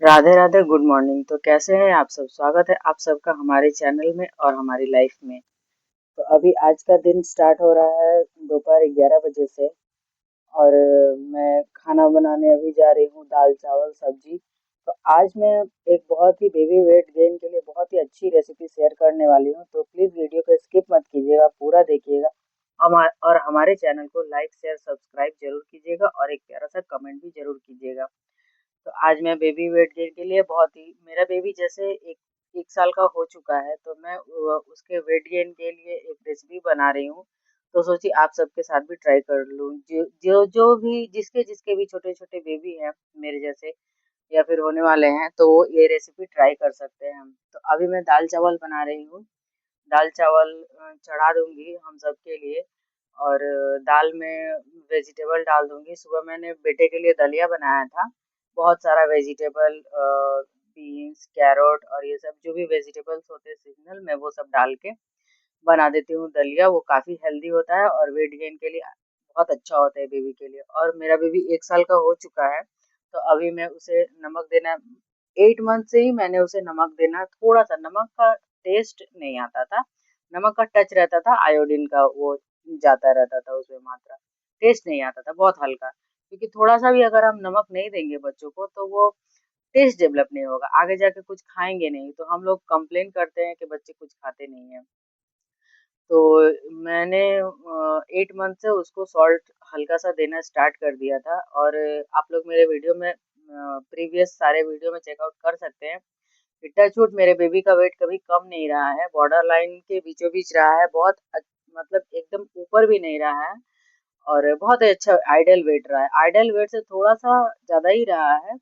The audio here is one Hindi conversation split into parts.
Radhe Radhe, good morning. तो कैसे हैं आप सब? स्वागत है आप सबका हमारे चैनल में और हमारी लाइफ में। तो अभी आज का दिन स्टार्ट हो रहा है दोपहर 11 बजे से। और मैं खाना बनाने अभी जा रही हूँ, दाल चावल सब्जी। तो आज मैं एक बहुत ही बेबी वेट गेन के लिए बहुत ही अच्छी रेसिपी शेयर करने वाली हूँ। तो प्लीज़ वीडियो को स्किप मत कीजिएगा, पूरा देखिएगा। और हमारे चैनल को लाइक शेयर सब्सक्राइब जरूर कीजिएगा और एक प्यारा सा कमेंट भी जरूर कीजिएगा। तो आज मैं बेबी वेट गेन के लिए बहुत ही मेरा बेबी जैसे एक साल का हो चुका है, तो मैं उसके वेट गेन के लिए एक रेसिपी बना रही हूँ। तो सोची आप सबके साथ भी ट्राई कर लूँ। जो भी जिसके जिसके भी छोटे छोटे बेबी हैं मेरे जैसे या फिर होने वाले हैं, तो वो ये रेसिपी ट्राई कर सकते हैं। तो अभी मैं दाल चावल बना रही हूँ। दाल चावल चढ़ा दूंगी हम सब के लिए। और दाल में वेजिटेबल डाल दूंगी। सुबह मैंने बेटे के लिए दलिया बनाया था। बहुत सारा वेजिटेबल, बीन्स, कैरोट और ये सब जो भी वेजिटेबल्स होते हैं सीजनल, मैं वो सब डाल के बना देती हूँ दलिया। वो काफ़ी हेल्दी होता है और वेट गेन के लिए बहुत अच्छा होता है बेबी के लिए। और मेरा बेबी 1 साल का हो चुका है, तो अभी मैं उसे नमक देना 8 मंथ से ही मैंने उसे नमक देना, थोड़ा सा नमक का टेस्ट नहीं आता था, नमक का टच रहता था, आयोडीन का वो जाता रहता था उसमें मात्रा, टेस्ट नहीं आता था, बहुत हल्का। क्योंकि थोड़ा सा भी अगर हम नमक नहीं देंगे बच्चों को तो वो टेस्ट डेवलप नहीं होगा, आगे जाके कुछ खाएंगे नहीं। तो हम लोग कंप्लेन करते हैं कि बच्चे कुछ खाते नहीं हैं। तो मैंने 8 मंथ से उसको सॉल्ट हल्का सा देना स्टार्ट कर दिया था। और आप लोग मेरे वीडियो में प्रीवियस सारे वीडियो में चेकआउट कर सकते हैं। टच वुड मेरे बेबी का वेट कभी कम नहीं रहा है, बॉर्डर लाइन के बीचों बीच रहा है, बहुत मतलब एकदम ऊपर भी नहीं रहा है। और बहुत ही अच्छा आइडियल वेट रहा है, आइडियल वेट से थोड़ा सा ज़्यादा ही रहा है।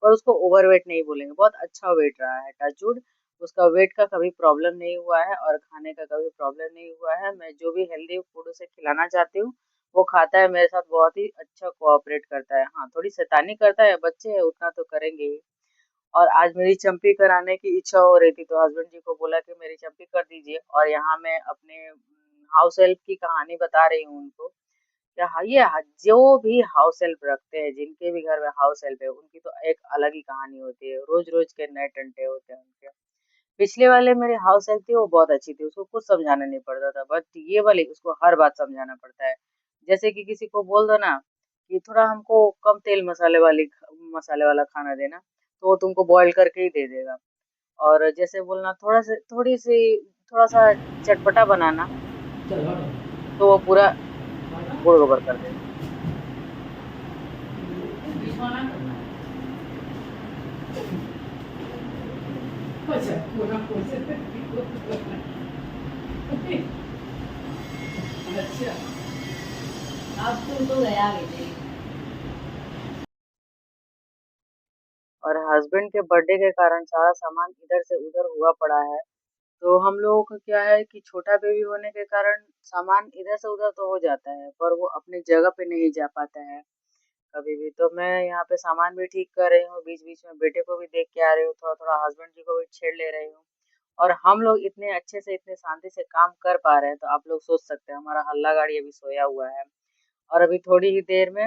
पर उसको ओवरवेट नहीं बोलेंगे, बहुत अच्छा वेट रहा है टचवुड। उसका वेट का कभी प्रॉब्लम नहीं हुआ है और खाने का कभी प्रॉब्लम नहीं हुआ है। मैं जो भी हेल्दी फूड उसे खिलाना चाहती हूँ वो खाता है, मेरे साथ बहुत ही अच्छा कोऑपरेट करता है। हाँ, थोड़ी शैतानी करता है, बच्चे हैं उतना तो करेंगे ही। और आज मेरी चंपी कराने की इच्छा हो रही थी, तो हस्बैंड जी को बोला कि मेरी चंपी कर दीजिए। और यहाँ मैं अपने हाउस हेल्प की कहानी बता रही हूँ उनको। क्या जो भी हाउस हेल्प रखते हैं, जिनके भी घर में हाउस हेल्प है, उनकी तो एक अलग ही कहानी होती है, रोज रोज के नए टंटे होते हैं उनके। पिछले वाले मेरे हाउस हेल्प थी, वो बहुत अच्छी थी, उसको कुछ समझाना नहीं पड़ता था। बट ये वाली उसको हर बात समझाना पड़ता है। जैसे कि किसी को बोल दो ना कि थोड़ा हमको कम तेल मसाले वाला खाना देना, तो वो तुमको बॉईल करके ही दे देगा। और जैसे बोलना थोड़ा सा चटपटा बनाना, तो वो पूरा गुड़ गोबर कर देगा। अच्छा। अब तो गया बेटे। और हस्बैंड के बर्थडे के कारण सारा सामान इधर से उधर हुआ पड़ा है। तो हम लोगों का क्या है कि छोटा बेबी होने के कारण सामान इधर से उधर तो हो जाता है, पर वो अपनी जगह पे नहीं जा पाता है कभी भी। तो मैं यहाँ पे सामान भी ठीक कर रही हूँ, बीच बीच में बेटे को भी देख के आ रही हूँ, थोड़ा थोड़ा हस्बैंड जी को भी छेड़ ले रही हूँ। और हम लोग इतने अच्छे से इतने शांति से काम कर पा रहे हैं, तो आप लोग सोच सकते हैं हमारा हल्ला गाड़ी अभी सोया हुआ है। और अभी थोड़ी ही देर में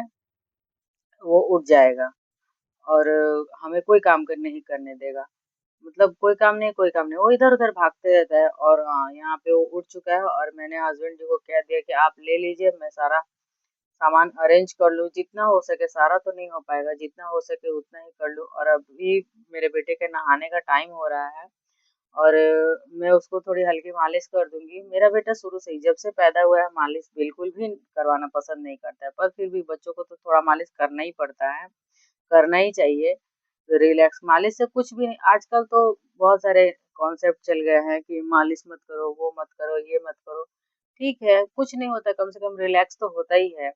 वो उठ जाएगा और हमें कोई काम नहीं करने देगा। मतलब कोई काम नहीं, वो इधर-उधर भागते रहता है। और हाँ, यहाँ पे वो उठ चुका है और मैंने हस्बैंड जी को कह दिया कि आप ले लीजिए, मैं सारा सामान अरेंज कर लूँ, जितना हो सके। सारा तो नहीं हो पाएगा, जितना हो सके उतना ही कर लूँ। और अभी मेरे बेटे के नहाने का टाइम हो रहा है और मैं उसको थोड़ी हल्की मालिश कर दूँगी। मेरा बेटा शुरू से ही जब से पैदा हुआ है मालिश बिल्कुल भी करवाना पसंद नहीं करता है, पर फिर भी बच्चों को तो थोड़ा मालिश करना ही पड़ता है, करना ही चाहिए। रिलैक्स मालिश से कुछ भी नहीं, आजकल तो बहुत सारे कॉन्सेप्ट चल गए हैं कि मालिश मत करो, वो मत करो, ये मत करो। ठीक है, कुछ नहीं होता, कम से कम रिलैक्स तो होता ही है।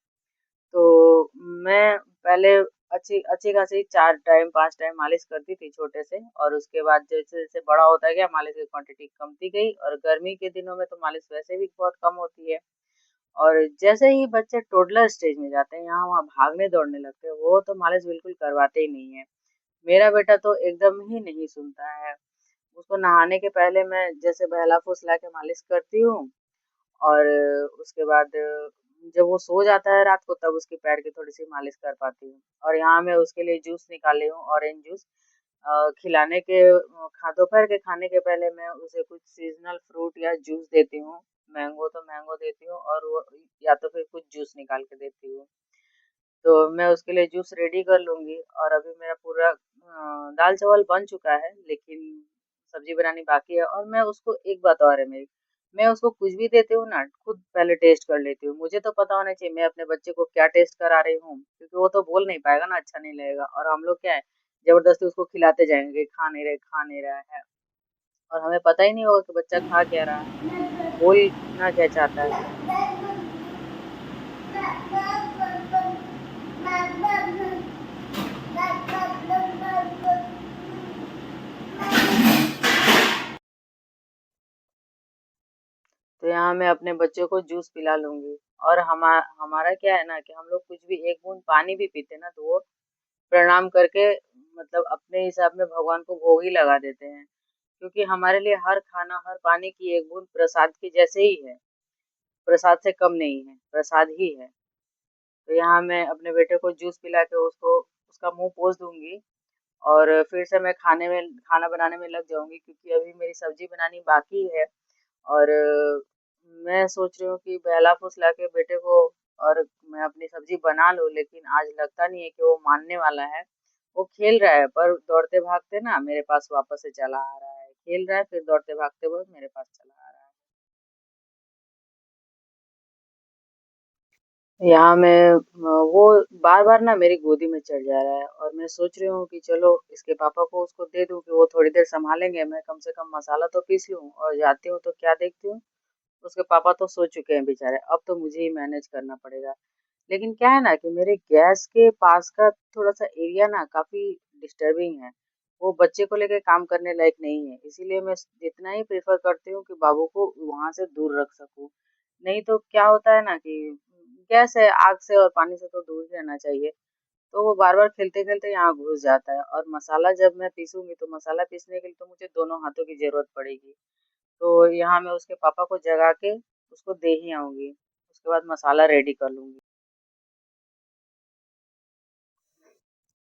तो मैं पहले अच्छी अच्छी खासी 4 टाइम 5 टाइम मालिश करती थी छोटे से। और उसके बाद जैसे-जैसे बड़ा होता गया मालिश की क्वांटिटी कमती गई। और गर्मी के दिनों में तो मालिश वैसे भी बहुत कम होती है। और जैसे ही बच्चे टोडलर स्टेज में जाते हैं, यहाँ-वहाँ भागने दौड़ने लगते हैं, वो तो मालिश बिल्कुल करवाते ही नहीं है। मेरा बेटा तो एकदम ही नहीं सुनता है। उसको नहाने के पहले मैं जैसे बहला-फुसला के मालिश करती हूँ। और उसके बाद जब वो सो जाता है रात को, तब उसके पैर की थोड़ी-सी मालिश कर पाती हूँ। और यहाँ मैं उसके लिए जूस निकाली हूँ, ऑरेंज जूस। खिलाने के दोपहर के खाने के पहले मैं उसे कुछ सीज़नल फ्रूट या जूस देती हूँ। मैंगो तो मैंगो देती हूँ और वो या तो फिर कुछ जूस निकाल के देती हूँ। तो मैं उसके लिए जूस रेडी कर लूँगी और अभी मेरा पूरा दाल-चावल बन चुका है, लेकिन सब्ज़ी बनानी बाकी है और मैं उसको एक बात और है मेरी, मैं उसको कुछ भी देती हूँ ना, खुद पहले टेस्ट कर लेती हूँ। मुझे तो पता होना चाहिए मैं अपने बच्चे को क्या टेस्ट करा रही हूँ, क्योंकि वो तो बोल नहीं पाएगा ना अच्छा नहीं लगेगा और हम लोग क्या है, ज़बरदस्ती उसको खिलाते जाएँगे, खा नहीं रहा है और हमें पता ही नहीं होगा कि बच्चा खा क्या रहा है, बोलना क्या चाहता है। तो यहाँ मैं अपने बच्चों को जूस पिला लूँगी और हमारा क्या है ना कि हम लोग कुछ भी एक बूँद पानी भी पीते हैं ना, तो वो प्रणाम करके मतलब अपने हिसाब में भगवान को भोग ही लगा देते हैं। क्योंकि हमारे लिए हर खाना, हर पानी की एक बूँद प्रसाद के जैसे ही है, प्रसाद से कम नहीं है, प्रसाद ही है। तो यहाँ मैं अपने बेटे को जूस पिला के उसको उसका मुँह पोंछ दूँगी और फिर से मैं खाना बनाने में लग जाऊँगी क्योंकि अभी मेरी सब्ज़ी बनानी बाकी है और मैं सोच रही हूँ कि बहला फुसला के बेटे को और मैं अपनी सब्ज़ी बना लूँ, लेकिन आज लगता नहीं है कि वो मानने वाला है। वो खेल रहा है पर दौड़ते-भागते ना मेरे पास वापस से चला आ रहा है। खेल रहा है फिर दौड़ते-भागते वो मेरे पास चला आ रहा है। यहाँ मैं वो बार-बार ना मेरी गोदी में चढ़ जा रहा है और मैं सोच रही हूँ कि चलो इसके पापा को उसको दे दूँ कि वो थोड़ी देर सँभालेंगे, मैं कम से कम मसाला तो पीस लूँ और जाती हूँ तो क्या देखती हूँ, उसके पापा तो सो चुके हैं बेचारे, अब तो मुझे ही मैनेज करना पड़ेगा। लेकिन क्या है ना कि मेरे गैस के पास का थोड़ा-सा एरिया ना काफ़ी डिस्टर्बिंग है। वो बच्चे को लेके काम करने लायक नहीं है, इसीलिए मैं इतना ही प्रेफ़र करती हूँ कि बाबू को वहाँ से दूर रख सकूँ। नहीं तो क्या होता है ना कि गैस है, आग से और पानी से तो दूर ही रहना चाहिए। तो वो बार-बार खेलते-खेलते यहाँ घुस जाता है और मसाला जब मैं पीसूँगी तो मसाला पीसने के लिए तो मुझे दोनों हाथों की ज़रूरत पड़ेगी। तो यहाँ मैं उसके पापा को जगा के उसको दे ही आऊँगी। उसके बाद मसाला रेडी कर लूँगी।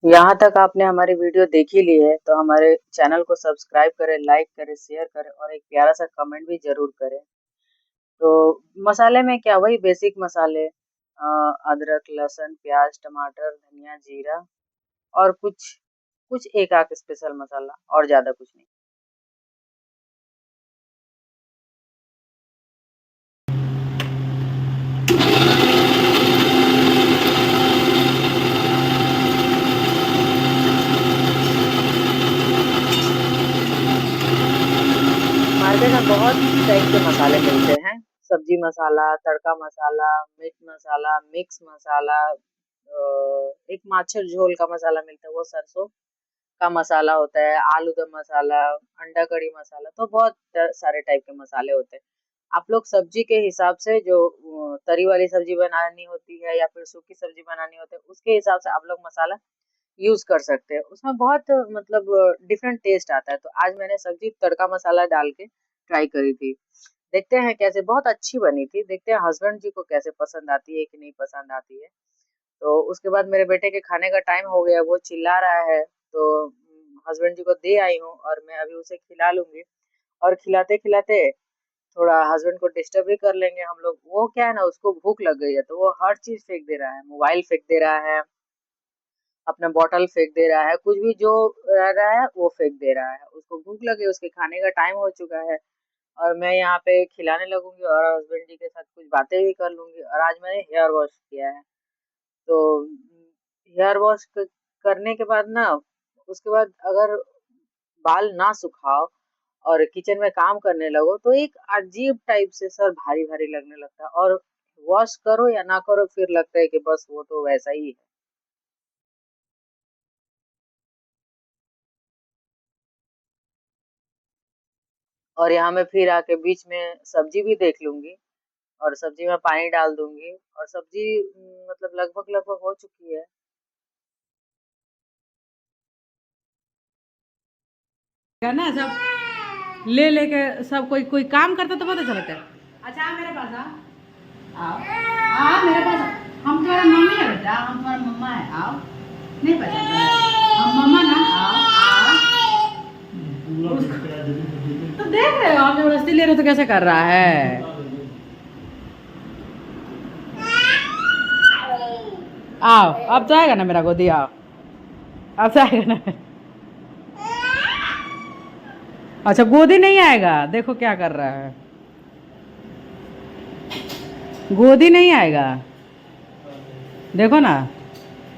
यहाँ तक आपने हमारी वीडियो देख ही ली है, तो हमारे चैनल को सब्सक्राइब करें, लाइक करें, शेयर करें और एक प्यारा-सा कमेंट भी ज़रूर करें। तो मसाले में क्या वही बेसिक मसाले अदरक, लहसुन, प्याज़, टमाटर, धनिया, जीरा और कुछ कुछ एक आध स्पेशल मसाला और ज़्यादा कुछ नहीं। मार्केट में बहुत टाइप के मसाले मिलते हैं। सब्जी मसाला, तड़का मसाला, मीट मसाला, मिक्स मसाला एक माछर झोल का मसाला मिलता है, वो सरसों का मसाला होता है, आलू दम मसाला, अंडा कढ़ी मसाला, तो बहुत सारे टाइप के मसाले होते हैं। आप लोग सब्जी के हिसाब से जो तरी वाली सब्जी बनानी होती है या फिर सूखी सब्जी बनानी होती है, उसके हिसाब से आप लोग मसाला यूज़ कर सकते हैं। उसमें बहुत मतलब डिफरेंट टेस्ट आता है। तो आज मैंने सब्ज़ी तड़का मसाला डाल के ट्राई करी थी। देखते हैं कैसे बहुत अच्छी बनी थी। देखते हैं हस्बैंड जी को कैसे पसंद आती है कि नहीं पसंद आती है। तो उसके बाद मेरे बेटे के खाने का टाइम हो गया, वो चिल्ला रहा है। तो हस्बैंड जी को दे आई हूँ और मैं अभी उसे खिला लूँगी और खिलाते-खिलाते थोड़ा हस्बैंड को डिस्टर्ब भी कर लेंगे हम लोग। वो क्या है ना उसको भूख लग गई है, तो वो हर चीज़ फेंक दे रहा है। मोबाइल फेंक दे रहा है, अपना बॉटल फेंक दे रहा है, कुछ भी जो रह रहा है वो फेंक दे रहा है। उसको भूख लगी, उसके खाने का टाइम हो चुका है और मैं यहाँ पे खिलाने लगूँगी और हस्बैंड जी के साथ कुछ बातें भी कर लूँगी और आज मैंने हेयर वॉश किया है। तो हेयर वॉश करने के बाद ना उसके बाद अगर बाल ना सुखाओ और किचन में काम करने लगो तो एक अजीब टाइप से सर भारी-भारी लगने लगता है और वॉश करो या ना करो फिर लगता है कि बस वो तो वैसा ही है। और यहाँ मैं फिर आके बीच में सब्जी भी देख लूँगी और सब्जी में पानी डाल दूँगी और सब्जी मतलब लगभग-लगभग हो चुकी है। है ना सब ले लेके सब कोई कोई काम करता तो पता चलता है। अच्छा आ मेरे पास आओ आओ मेरे पास हम तुम्हारा मम्मी है बेटा, हम तुम्हारा मम्मा है, आओ नहीं पता हम मम्मा ना, आओ आओ तो देख रहे हो आप जबरदस्ती ले रहे हो तो कैसे कर रहा है। आओ अब तो आएगा ना मेरा गोदी, आओ अब तो आएगा ना। अच्छा गोदी नहीं आएगा, देखो क्या कर रहा है, गोदी नहीं आएगा, देखो ना।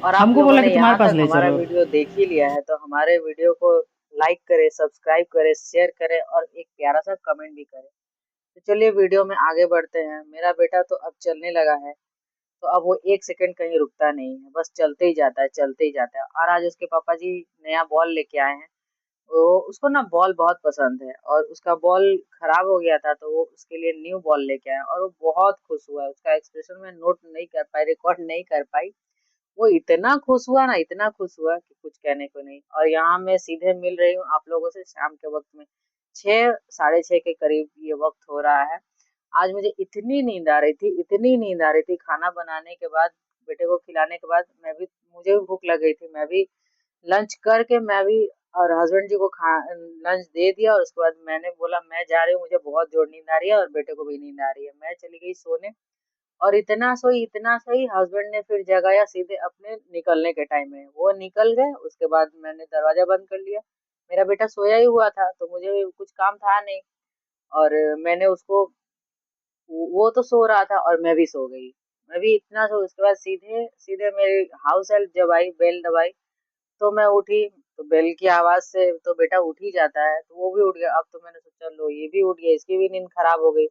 और आप हमको लोगों बोला कि ने तुम्हारे यहाँ पास तक ले हमारा चलो। वीडियो देख ही लिया है तो हमारे वीडियो को लाइक करें, सब्सक्राइब करें, शेयर करें और एक प्यारा सा कमेंट भी करें। तो चलिए वीडियो में आगे बढ़ते हैं। मेरा बेटा तो अब चलने लगा है, तो अब वो एक सेकंड कहीं रुकता नहीं है, बस चलते ही जाता है, चलते ही जाता है। और आज उसके पापा जी नया बॉल लेके आए हैं। वो उसको ना बॉल बहुत पसंद है और उसका बॉल खराब हो गया था तो वो उसके लिए न्यू बॉल लेके आए और वो बहुत खुश हुआ है। उसका एक्सप्रेशन में नोट नहीं कर पाई, रिकॉर्ड नहीं कर पाई। वो इतना खुश हुआ ना, इतना खुश हुआ कि कुछ कहने को नहीं। और यहाँ मैं सीधे मिल रही हूँ आप लोगों से शाम के वक्त में, 6 साढ़े 6 के करीब ये वक्त हो रहा है। आज मुझे इतनी नींद आ रही थी, इतनी नींद आ रही थी। खाना बनाने के बाद, बेटे को खिलाने के बाद मुझे भी भूख लग गई थी। मैं भी लंच करके मैं भी और हस्बैंड जी को खा लंच दे दिया और उसके बाद मैंने बोला मैं जा रही हूँ, मुझे बहुत जोर नींद आ रही है और बेटे को भी नींद आ रही है। मैं चली गई सोने और इतना सोई हस्बैंड ने फिर जगाया सीधे अपने निकलने के टाइम में। वो निकल गए, उसके बाद मैंने दरवाजा बंद कर लिया। मेरा बेटा सोया ही हुआ था तो मुझे कुछ काम था नहीं और मैंने उसको, वो तो सो रहा था और मैं भी सो गई। मैं भी इतना सो, उसके बाद सीधे सीधे मेरी हाउस हेल्प जब आई, बेल दबाई तो मैं उठी। तो बेल की आवाज से तो बेटा उठ ही जाता है, तो वो भी उठ गया। अब तो मैंने सोचा लो ये भी उठ गया, इसकी भी नींद खराब हो गई।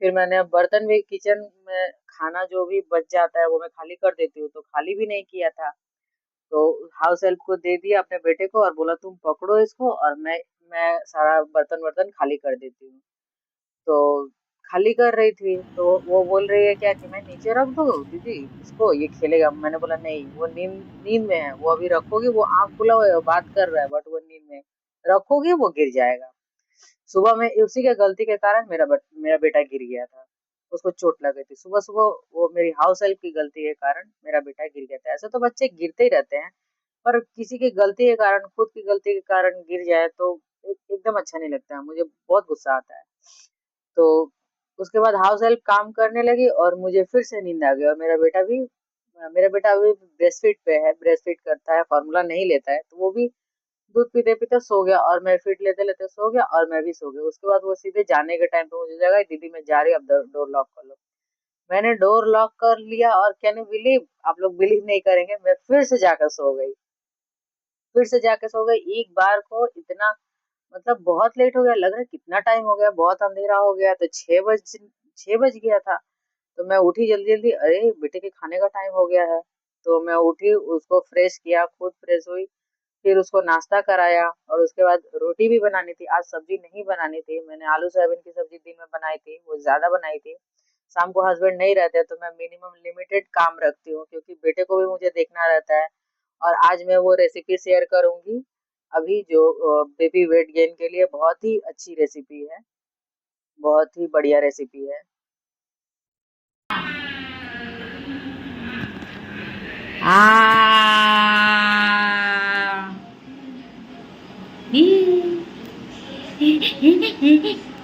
फिर मैंने बर्तन भी किचन में, खाना जो भी बच जाता है वो मैं खाली कर देती हूँ, तो खाली भी नहीं किया था। तो हाउस हेल्प को दे दिया अपने बेटे को और बोला तुम पकड़ो इसको और मैं सारा बर्तन वर्तन खाली कर देती हूँ। तो खाली कर रही थी तो वो बोल रही है क्या कि मैं नीचे रख दूँ दीदी इसको, ये खेलेगा। मैंने बोला नहीं, वो नींद नींद में है, वो अभी रखोगी, वो आंख खुला हुआ है, वो बात कर रहा है बट वो नींद में है। रखोगी वो गिर जाएगा। सुबह में उसी के गलती के कारण मेरा बेटा गिर गया था। उसको चोट लग गई थी सुबह सुबह। वो मेरी हाउस हेल्प की गलती के कारण मेरा बेटा गिर गया था। ऐसे तो बच्चे गिरते ही रहते हैं, पर किसी की गलती के कारण, खुद की गलती के कारण गिर जाए तो एकदम अच्छा नहीं लगता है, मुझे बहुत गुस्सा आता है। तो उसके बाद हाउस हेल्प काम करने लगी और मुझे फिर से नींद आ गई। और मेरा बेटा अभी ब्रेस्ट फीड पे है, ब्रेस्ट फीड करता है, फार्मूला नहीं लेता है, तो वो भी दूध पीते पीते सो गया और मैं फीड लेते लेते सो गया और मैं भी सो गई। उसके बाद वो सीधे जाने के टाइम पे मुझे जगाई, दीदी मैं जा रही हूँ, अब डोर लॉक कर लो। मैंने डोर लॉक कर लिया और कैन यू बिलीव, आप लोग बिलीव नहीं करेंगे, मैं फिर से जाकर सो गई। फिर से जाके सो गई एक बार को। इतना मतलब बहुत लेट हो गया, लग रहा है कितना टाइम हो गया, बहुत अंधेरा हो गया। तो 6 बज गया था। तो मैं उठी जल्दी जल्दी, अरे बेटे के खाने का टाइम हो गया है। तो मैं उठी, उसको फ्रेश किया, खुद फ्रेश हुई, फिर उसको नाश्ता कराया और उसके बाद रोटी भी बनानी थी। आज सब्जी नहीं बनानी थी, मैंने आलू सोयाबीन की सब्जी दिन में बनाई थी, वो ज्यादा बनाई थी। शाम को हस्बैंड नहीं रहते तो मैं मिनिमम लिमिटेड काम रखती हूँ क्योंकि बेटे को भी मुझे देखना रहता है। और आज मैं वो रेसिपी शेयर करूंगी अभी, जो बेबी वेट गेन के लिए बहुत ही अच्छी रेसिपी है, बहुत ही बढ़िया रेसिपी है।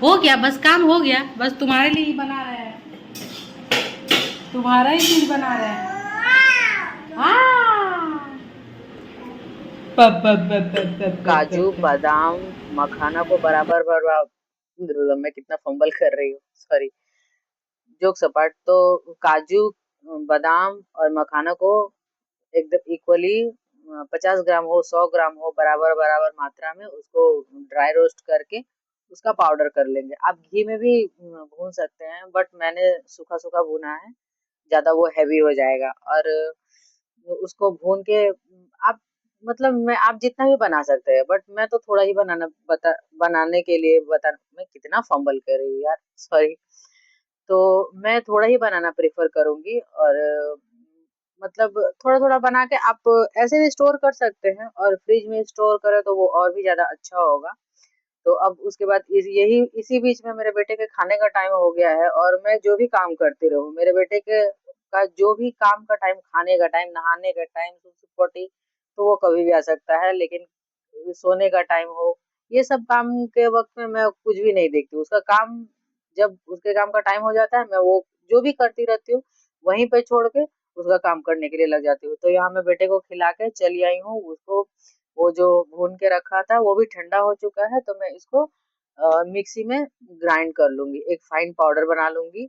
हो गया बस, काम हो गया बस, तुम्हारे लिए ही बना रहे हैं, तुम्हारा ही चीज बना रहे हैं। पप पप पप पप पप पप काजू पप पप। बादाम मखाना को बराबर बराबर, मैं कितना फंबल कर रही हूँ, सॉरी। जोक सपाट। तो काजू, बादाम और मखाना को एकदम इक्वली, 50 ग्राम हो 100 ग्राम हो, बराबर बराबर मात्रा में उसको ड्राई रोस्ट करके उसका पाउडर कर लेंगे। आप घी में भी भून सकते हैं बट मैंने सूखा सूखा भुना है, ज्यादा वो हैवी हो जाएगा। और उसको भून के आप, मतलब मैं, आप जितना भी बना सकते हैं बट मैं तो थोड़ा ही बनाने के लिए बता, मैं कितना फंबल कर रही हूँ यार, सॉरी। तो मैं थोड़ा ही बनाना प्रेफर करूंगी और मतलब थोड़ा थोड़ा बना के आप ऐसे भी स्टोर कर सकते हैं और फ्रिज में स्टोर करें तो वो और भी ज्यादा अच्छा होगा। तो अब उसके बाद यही इसी बीच में मेरे बेटे के खाने का टाइम हो गया है और मैं जो भी काम करती रहूं, मेरे बेटे के का जो भी काम का टाइम, खाने का टाइम, नहाने का टाइम, सुसु पोटी, तो वो कभी भी आ सकता है। लेकिन सोने का टाइम हो ये सब काम के वक़्त में मैं कुछ भी नहीं देखती हूँ। उसका काम जब उसके काम का टाइम हो जाता है, मैं वो जो भी करती रहती हूँ, वहीं पे छोड़ के उसका काम करने के लिए लग जाती हूँ। तो यहाँ मैं बेटे को खिला के चली आई हूँ, उसको वो जो भून के रखा था, वो भी ठंडा हो चुका है, तो मैं इसको मिक्सी में ग्राइंड कर लूँगी, एक फाइन पाउडर बना लूँगी।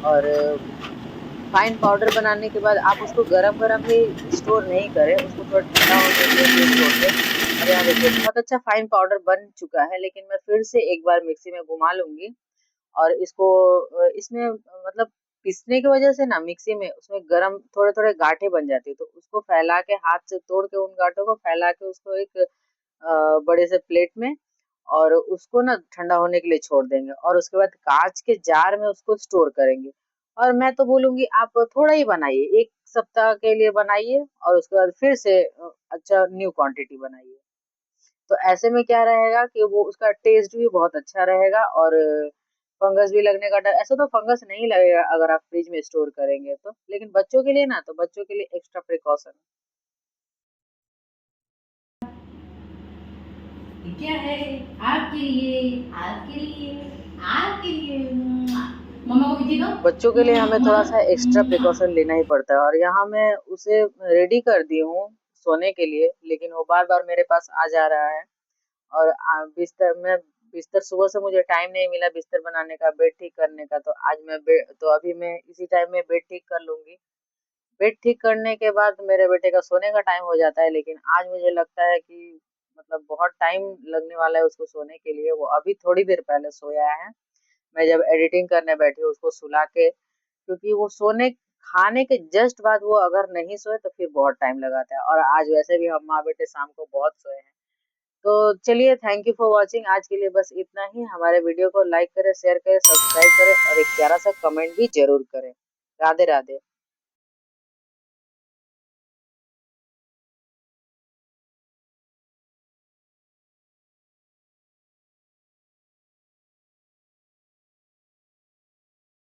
और फाइन पाउडर बनाने के बाद आप उसको गरम-गरम ही स्टोर नहीं करें, उसको थोड़ा ठंडा होने देंगे छोड़ दें। और यहाँ देखिए बहुत अच्छा फाइन पाउडर बन चुका है, लेकिन मैं फिर से एक बार मिक्सी में घुमा लूँगी और इसको इसमें मतलब पीसने की वजह से ना मिक्सी में उसमें गरम थोड़े-थोड़े गाँठें बन जाती है, तो उसको फैला के हाथ से तोड़ के उन गाँठों को फैला के उसको एक बड़े से प्लेट में और उसको ना ठंडा होने के लिए छोड़ देंगे और उसके बाद काँच के जार में उसको स्टोर करेंगे। और मैं तो बोलूँगी आप थोड़ा ही बनाइए, 1 सप्ताह के लिए बनाइए और उसके बाद फिर से अच्छा न्यू क्वांटिटी बनाइए। तो ऐसे में क्या रहेगा कि वो उसका टेस्ट भी बहुत अच्छा रहेगा और फंगस भी लगने का डर ऐसे तो फंगस नहीं लगेगा अगर आप फ्रिज में स्टोर करेंगे तो, लेकिन बच्चों के लिए ना तो बच्चों के लिए एक्स्ट्रा प्रिकॉशन। ये क्या है? आपके लिए, आपके लिए, आपके लिए। मम्मा को भी दे दो। बच्चों के लिए हमें थोड़ा-सा एक्स्ट्रा प्रिकॉशन लेना ही पड़ता है और यहाँ मैं उसे रेडी कर दी हूँ सोने के लिए, लेकिन वो बार-बार मेरे पास आ जा रहा है और बिस्तर सुबह से मुझे टाइम नहीं मिला बिस्तर बनाने का, बेड ठीक करने का, तो आज मैं बे तो अभी मैं इसी टाइम में बेड ठीक कर लूँगी। बेड ठीक करने के बाद मेरे बेटे का सोने का टाइम हो जाता है, लेकिन आज मुझे लगता है कि मतलब बहुत टाइम लगने वाला है उसको सोने के लिए, वो अभी थोड़ी देर पहले सोया है। मैं जब एडिटिंग करने बैठी उसको सुला के क्योंकि वो सोने खाने के जस्ट बाद वो अगर नहीं सोए तो फिर बहुत टाइम लगाता है और आज वैसे भी हम माँ-बेटे शाम को बहुत सोए हैं। तो चलिए थैंक यू फॉर वॉचिंग आज के लिए बस इतना ही। हमारे वीडियो को लाइक करें, शेयर करें, सब्सक्राइब करें और एक प्यारा-सा कमेंट भी ज़रूर करें। राधे-राधे।